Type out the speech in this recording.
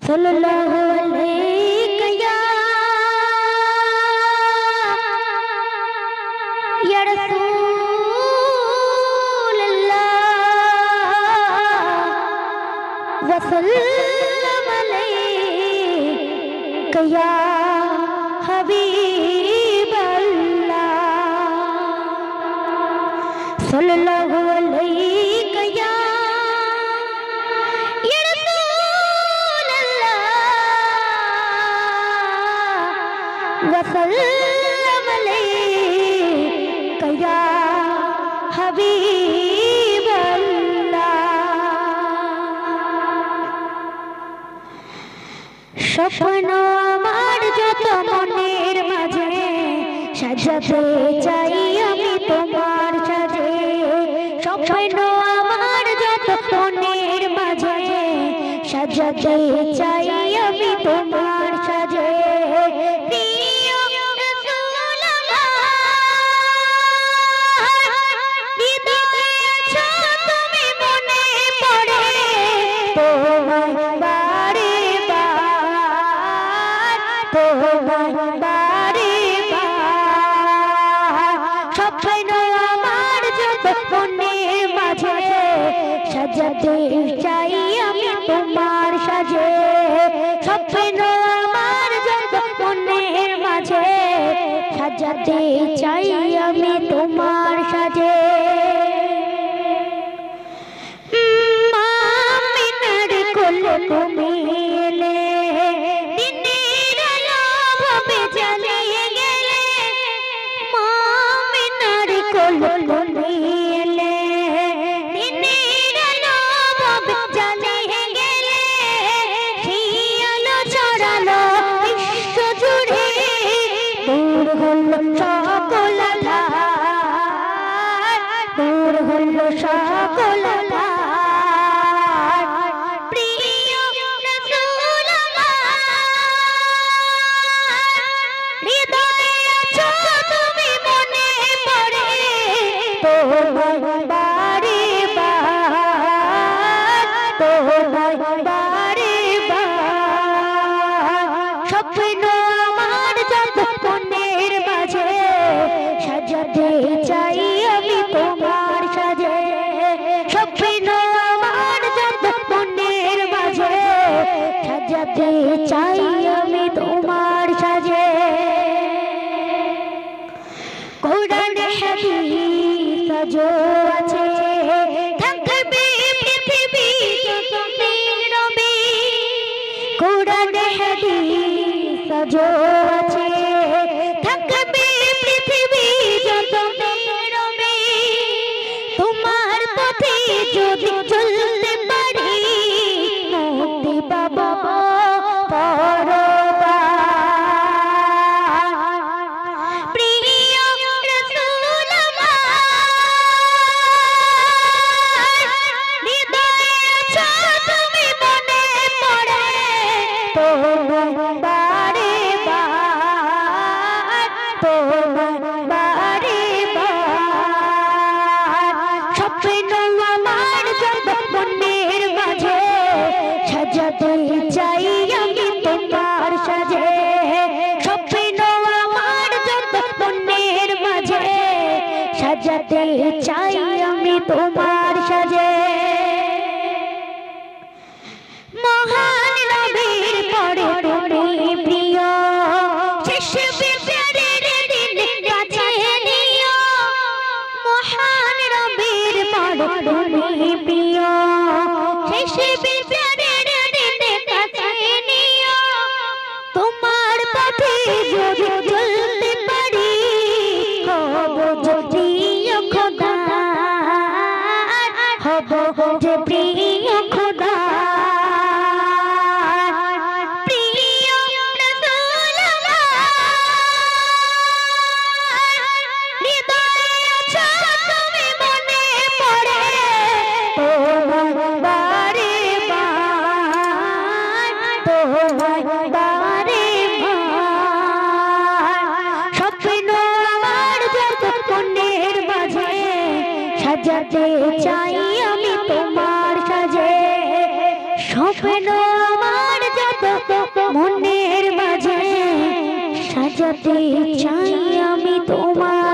सल्लल्लाहु अलैहि या रसूलल्लाह वसल्लम अलैका या हबीबल्लाह सल्लल्लाहु अलैहि वसल्लम अलैका या हबीबल्लाह স্বপ্ন আমার যত মনের মাঝে সাজাতে চাই আমি তোমার সাজে স্বপ্ন আমার যত মনের মাঝে সাজাতে চাই আমি তোমার সাজে সাজাতে চাই আমি তোমার সাজে স্বপ্ন আমার যত মনের মাঝে সাজাতে চাই আমি তোমার সাজে মা মিনার কোলে তুমি এলে দিনের আলো ভাবে জ্বালিয়ে গেলে মা মিনার কোলে তুমি এলে সকল দূর হল সকল প্রিয় রাসূলুল্লাহ হৃদয়ে আছো তুমি মনে পড়ে তোমায় বারে বার তোমায় বারে বার স্বপ্ন আমার যত মনের মাঝে সাজাতে চাই আমি তোমার সাজে স্বপ্ন আমার যত মনের মাঝে সাজাতে চাই আমি তোমার সাজে কোরআন হাদিস সাজো আছে থাকবে পৃথিবী যতদিন রবে কোরআন হাদিস সাজো আছে থাকবে পৃথিবী যতদিন রবে তোমার পথে যদি চলতে পারি মুক্তি পাবো পরবার প্রিয় রাসূলুল্লাহ হৃদয়ে আছো তুমি মনে পড়ে তোমায় বারে বার তোমায় বারে বার স্বপ্ন আমার যত মনের মাঝে সাজাতে চাই আমি তোমার সাজে স্বপ্ন আমার যত মনের মাঝে সাজাতে চাই আমি তোমার সাজে মহান নবীর পরে তুমি প্রিয় শেষ বিচারের দিন কাছে নিও মহান নবীর পরে তুমি প্রিয় শেষ বিচারের দিন কাছে নিও তোমার পথে যদি চলতে পারি হব যে প্রিয় খোদা হব যে প্রিয় খোদা স্বপ্ন আমার যত মনের মাঝে সাজাতে চাই আমি তোমার সাজে স্বপ্ন আমার যত সাজাতে চাই আমি তোমার